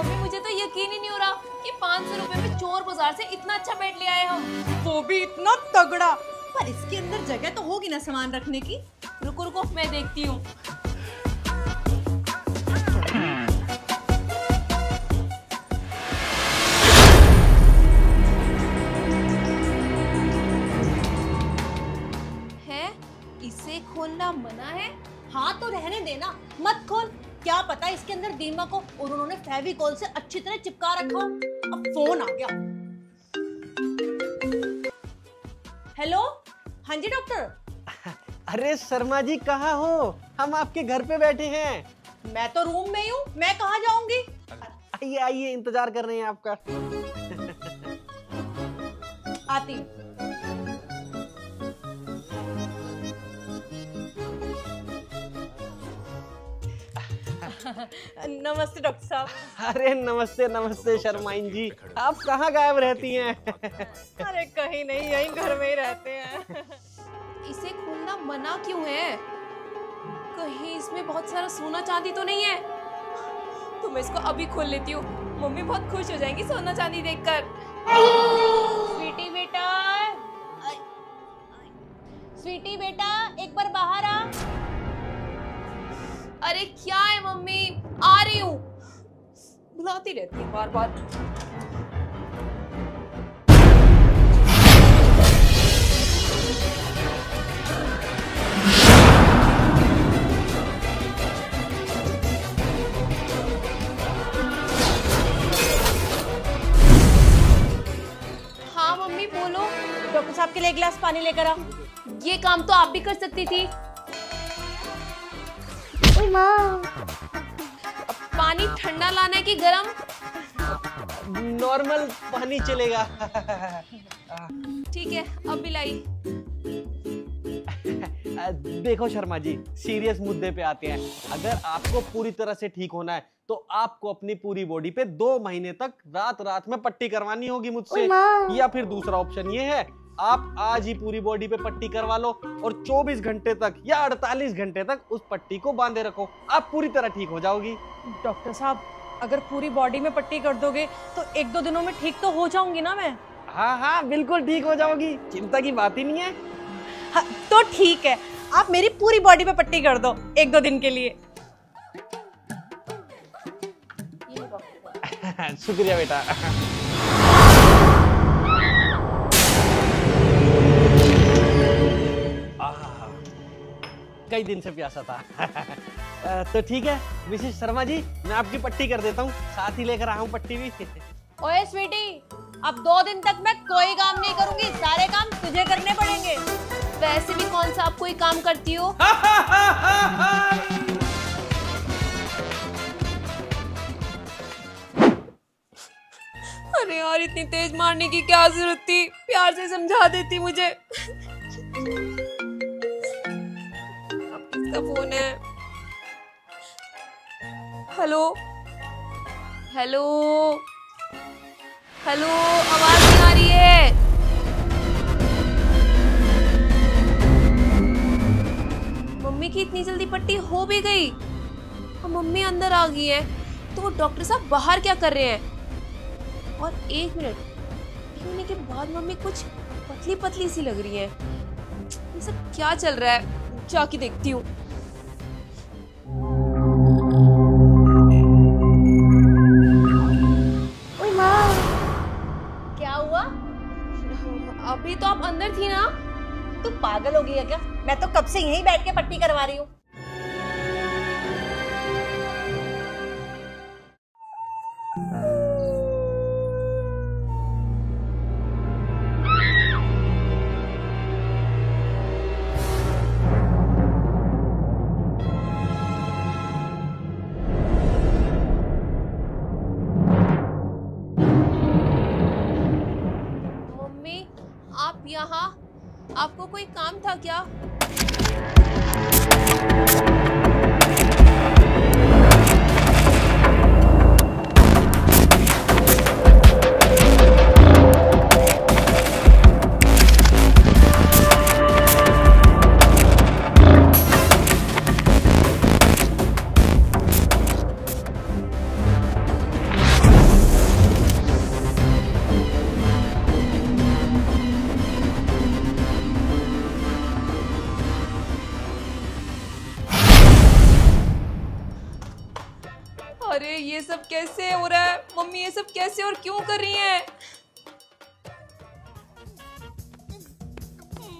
Mummy मुझे तो यकीन ही नहीं हो रहा कि 500 रुपए में चोर बाजार से इतना अच्छा बेड ले आए हम, वो भी इतना तगड़ा। पर इसके अंदर जगह तो होगी ना सामान रखने की। रुको रुको मैं देखती हूँ। है इसे खोलना मना है? हाँ तो रहने देना, मत खोल। क्या पता इसके अंदर दीमक हो और उन्होंने फेविकोल से अच्छी तरह चिपका रखा हो। अब फोन आ गया। हेलो, हाँ जी डॉक्टर। अरे शर्मा जी कहाँ हो? हम आपके घर पे बैठे हैं। मैं तो रूम में ही हूँ, मैं कहाँ जाऊंगी? आइए आइए, इंतजार कर रहे हैं आपका। आती हूँ। नमस्ते डॉक्टर साहब। अरे नमस्ते नमस्ते शर्माइन जी, आप कहाँ गायब रहती हैं? अरे कहीं नहीं, यहीं घर में ही रहते हैं। इसे खोलना मना क्यों है? कहीं इसमें बहुत सारा सोना चांदी तो नहीं है? तो मैं इसको अभी खोल लेती हूँ, मम्मी बहुत खुश हो जाएंगी सोना चांदी देखकर। स्वीटी बेटा, स्वीटी बेटा एक बार बाहर आ। अरे क्या है मम्मी, आ रही हूँ। बुलाती रहती है बार बार। हाँ मम्मी बोलो। डॉक्टर साहब के लिए एक गिलास पानी लेकर आ। ये काम तो आप भी कर सकती थी। पानी ठंडा लाना है कि गरम? नॉर्मल पानी चलेगा। ठीक है, अब भी लाई। देखो शर्मा जी, सीरियस मुद्दे पे आते हैं। अगर आपको पूरी तरह से ठीक होना है तो आपको अपनी पूरी बॉडी पे 2 महीने तक रात रात में पट्टी करवानी होगी मुझसे, या फिर दूसरा ऑप्शन ये है, आप आज ही पूरी बॉडी पे पट्टी करवा लो और 24 घंटे तक या 48 घंटे तक उस पट्टी को बांधे रखो, आप पूरी तरह ठीक हो जाओगी। डॉक्टर साहब, अगर पूरी बॉडी में पट्टी कर दोगे तो 1-2 दिनों में ठीक तो हो जाऊंगी ना मैं? हाँ हाँ बिल्कुल ठीक हो जाओगी, चिंता की बात ही नहीं है। हाँ, तो ठीक है, आप मेरी पूरी बॉडी पे पट्टी कर दो 1-2 दिन के लिए। शुक्रिया बेटा। कई दिन से प्यासा था। तो ठीक है मिसेस शर्मा जी, मैं आपकी पट्टी कर देता हूँ, साथ ही लेकर आया हूँ पट्टी भी। ओए स्वीटी, अब 2 दिन तक मैं कोई काम नहीं करूंगी, सारे काम तुझे करने पड़ेंगे। वैसे भी कौन सा आप कोई काम करती हो? अरे यार, इतनी तेज मारने की क्या जरूरत थी, प्यार से समझा देती मुझे। अब किसका फोन है? हेलो हेलो हेलो, आवाज नहीं आ रही है। मम्मी की इतनी जल्दी पट्टी हो भी गई और मम्मी अंदर आ गई है, तो डॉक्टर साहब बाहर क्या कर रहे हैं? और 1 मिनट, पीने के बाद मम्मी कुछ पतली पतली सी लग रही है। ये सब क्या चल रहा है, जाके देखती हूँ। क्या हुआ? अभी तो आप अंदर थी ना? तू पागल हो गई है क्या? मैं तो कब से यहीं बैठ के पट्टी करवा रही हूँ। मम्मी, आप यहाँ? आपको कोई काम था क्या? सब कैसे हो रहा है? मम्मी ये सब कैसे और क्यों कर रही हैं?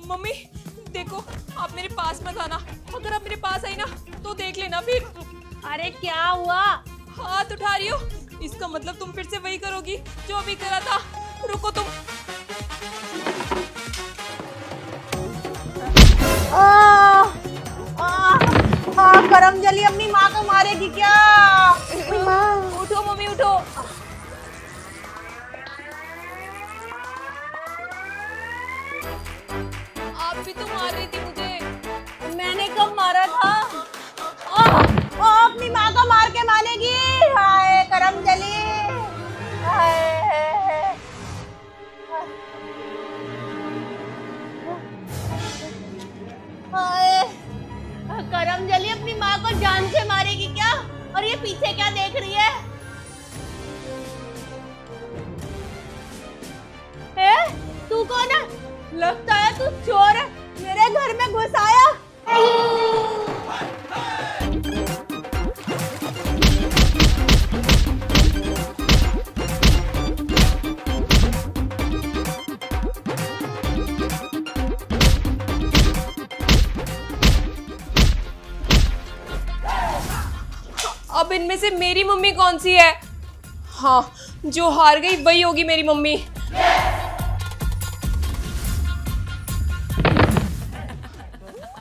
मम्मी देखो, आप मेरे पास मत आना। अगर आप मेरे पास आई ना तो देख लेना फिर। अरे क्या हुआ? हाथ उठा रही हो, इसका मतलब तुम फिर से वही करोगी जो अभी करा था। रुको तुम। करम जली अपनी माँ को मारेगी क्या? उठो मम्मी उठो। आप भी तो मार रही थी मुझे। मैंने कब मारा था? अपनी माँ को मार के मानेगी। हाय करम जली। हाय करम जली अपनी माँ को जान से मारेगी क्या? और ये पीछे क्या देख रही है? तू कौन है? लगता है तू चोर है, मेरे घर में घुस आया। अब इनमें से मेरी मम्मी कौन सी है? हाँ, जो हार गई वही होगी मेरी मम्मी।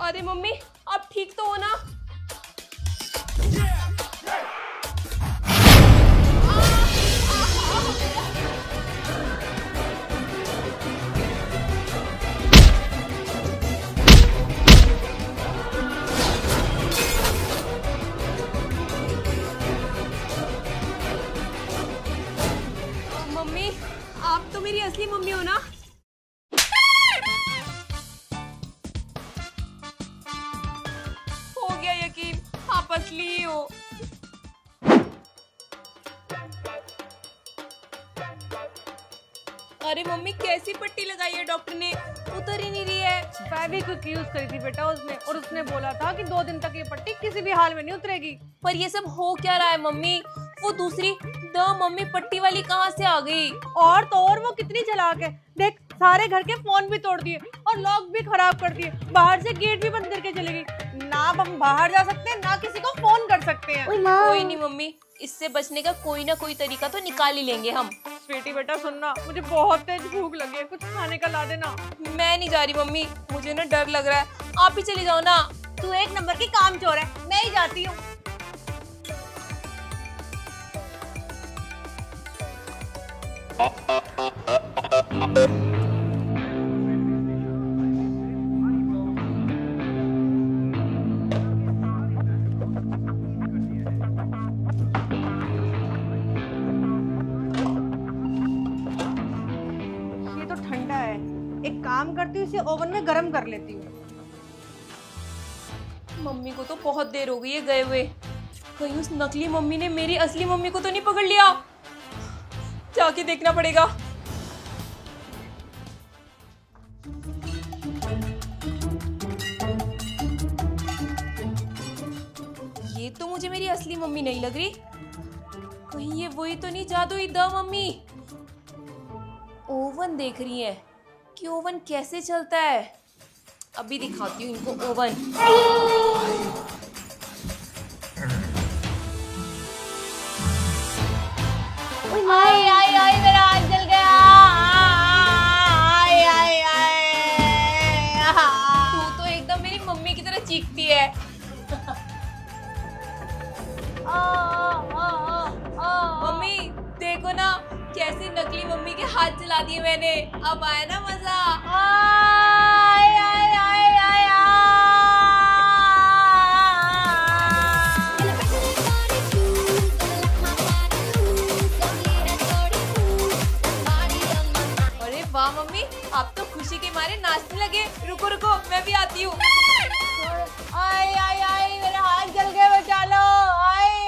अरे मम्मी, आप ठीक तो हो ना? मम्मी, आप तो मेरी असली मम्मी हो ना? हो गया यकीन, आप असली ही हो। अरे मम्मी, कैसी पट्टी लगाई है डॉक्टर ने? उतर ही नहीं रही है। फेविक्विक यूज करी थी बेटा उसने, और उसने बोला था कि 2 दिन तक ये पट्टी किसी भी हाल में नहीं उतरेगी। पर ये सब हो क्या रहा है मम्मी? वो दूसरी द मम्मी पट्टी वाली कहाँ से आ गई? और तो और वो कितनी चालाक है, देख सारे घर के फोन भी तोड़ दिए और लॉक भी खराब कर दिए, बाहर से गेट भी बंद करके चली गई। ना हम बाहर जा सकते हैं ना किसी को फोन कर सकते हैं। कोई नहीं मम्मी, इससे बचने का कोई ना कोई तरीका तो निकाल ही लेंगे हम। स्वीटी बेटा सुनना, मुझे बहुत तेज भूख लगी है, कुछ खाने का ला देना। मैं नहीं जा रही मम्मी, मुझे ना डर लग रहा है। आप ही चली जाओ ना। तू एक नंबर की कामचोर है, मैं ही जाती हूँ। ये तो ठंडा है, एक काम करती हूँ, इसे ओवन में गर्म कर लेती हूँ। मम्मी को तो बहुत देर हो गई है गए हुए। कहीं उस नकली मम्मी ने मेरी असली मम्मी को तो नहीं पकड़ लिया? जाके देखना पड़ेगा। ये तो मुझे मेरी असली मम्मी नहीं लग रही। कहीं ये वही तो नहीं जादुई द मम्मी? ओवन देख रही है कि ओवन कैसे चलता है। अभी दिखाती हूँ इनको ओवन। आई आई आई मेरा हाथ जल गया। आई आई आई। तू तो एकदम मेरी मम्मी की तरह चीखती है। मम्मी देखो ना, कैसे नकली मम्मी के हाथ चला दिए मैंने। अब आया ना मजा। आई आई आई आई अरे वाह मम्मी, आप तो खुशी के मारे नाचने लगे। रुको रुको, मैं भी आती हूँ। आई आई आई मेरे हाथ जल गए, बचा लो। आई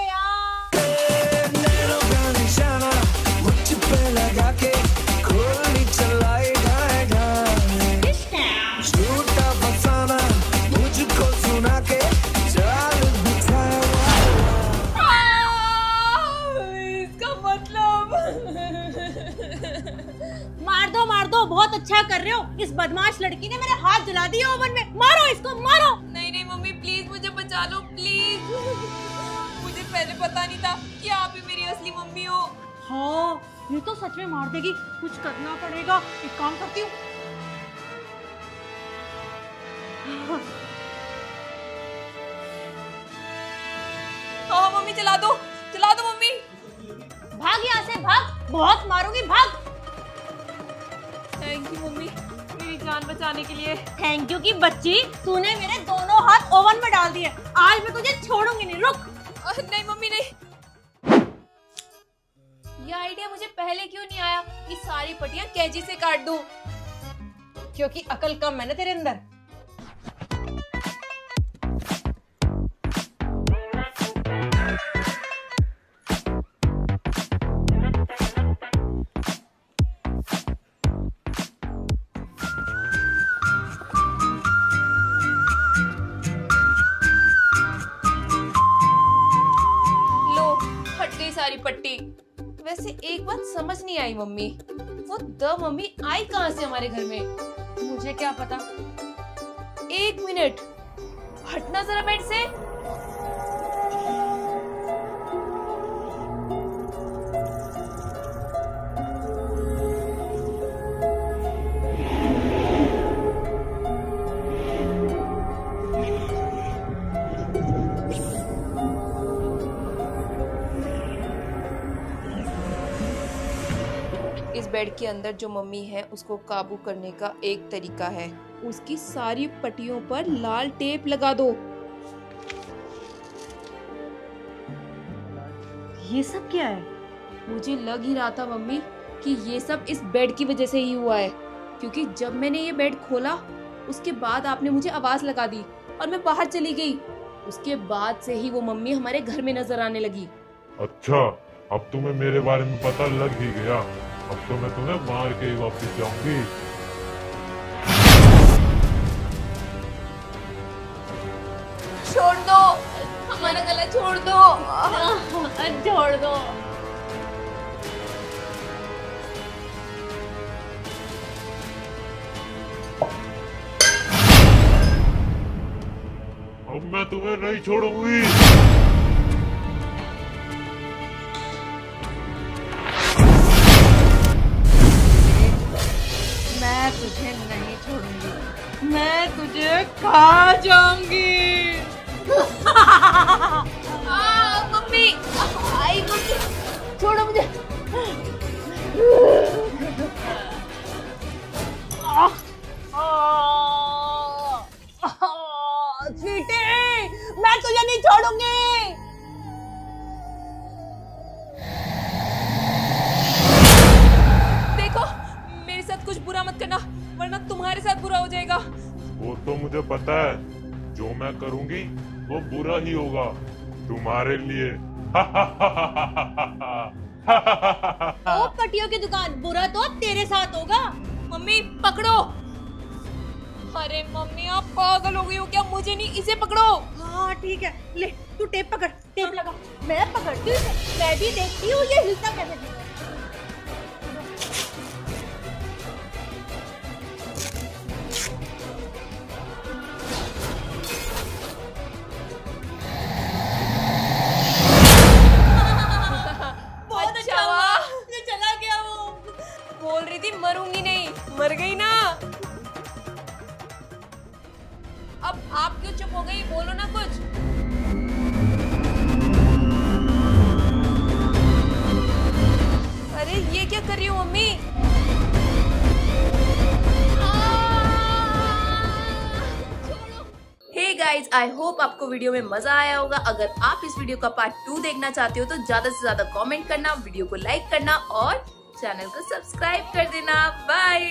बहुत अच्छा कर रहे हो। इस बदमाश लड़की ने मेरे हाथ जला दिए ओवन में। मारो इसको, मारो। नहीं नहीं मम्मी प्लीज मुझे बचा लो प्लीज। मुझे पहले पता नहीं था कि आप ही मेरी असली मम्मी हो। हाँ ये तो सच में मार देगी। कुछ करना पड़ेगा। एक काम करती हूँ। हाँ मम्मी चला दो मम्मी। भाग यहाँ से, भाग। बहुत मारूंगी, भाग। थैंक यू मम्मी मेरी जान बचाने के लिए। थैंक यू की बच्ची, तूने मेरे दोनों हाथ ओवन में डाल दिए। आज मैं तुझे छोड़ूंगी नहीं। रुक। नहीं मम्मी नहीं। ये आइडिया मुझे पहले क्यों नहीं आया कि सारी पट्टियां कैंची से काट दूं? क्योंकि अकल कम है ना तेरे अंदर। सारी पट्टी। वैसे एक बात समझ नहीं आई मम्मी, वो द मम्मी आई कहां से हमारे घर में? मुझे क्या पता। एक मिनट, हटना जरा बेड से। इस बेड के अंदर जो मम्मी है उसको काबू करने का एक तरीका है, उसकी सारी पट्टियों पर लाल टेप लगा दो। ये सब क्या है? मुझे लग ही रहा था मम्मी कि ये सब इस बेड की वजह से ही हुआ है, क्योंकि जब मैंने ये बेड खोला उसके बाद आपने मुझे आवाज लगा दी और मैं बाहर चली गई। उसके बाद से ही वो मम्मी हमारे घर में नजर आने लगी। अच्छा, अब तुम्हें मेरे बारे में पता लग ही गया। अब तो मैं तुम्हें मार के ही वापस जाऊंगी। छोड़ दो, हमारा गला छोड़ दो। छोड़ दो। अब मैं तुम्हें नहीं छोड़ूंगी। मैं तुझे नहीं छोड़ूंगी, मैं तुझे खा जाऊंगी। मम्मी, आई मम्मी, छोड़ो मुझे। स्वीटी, मैं तुझे नहीं छोड़ूंगी। कुछ बुरा मत करना वरना तुम्हारे साथ बुरा हो जाएगा। वो तो मुझे पता है, जो मैं करूंगी वो बुरा ही होगा तुम्हारे लिए। ओ पट्टियों की दुकान, बुरा तो अब तेरे साथ होगा। मम्मी पकड़ो। अरे मम्मी आप पागल हो गई हो क्या? मुझे नहीं, इसे पकड़ो। हाँ ठीक है, ले तू टेप पकड़, टेप लगा। मैं पकड़ती हूँ, मैं भी देखती हूँ ये हिलता कैसे है। बोल रही थी मरूंगी नहीं, मर गई ना। अब आप क्यों चुप हो गई? बोलो ना कुछ। अरे ये क्या कर रही हो mummy? Hey guys, I hope आपको वीडियो में मजा आया होगा। अगर आप इस वीडियो का पार्ट 2 देखना चाहते हो तो ज्यादा से ज्यादा कमेंट करना, वीडियो को लाइक करना और चैनल को सब्सक्राइब कर देना। बाय।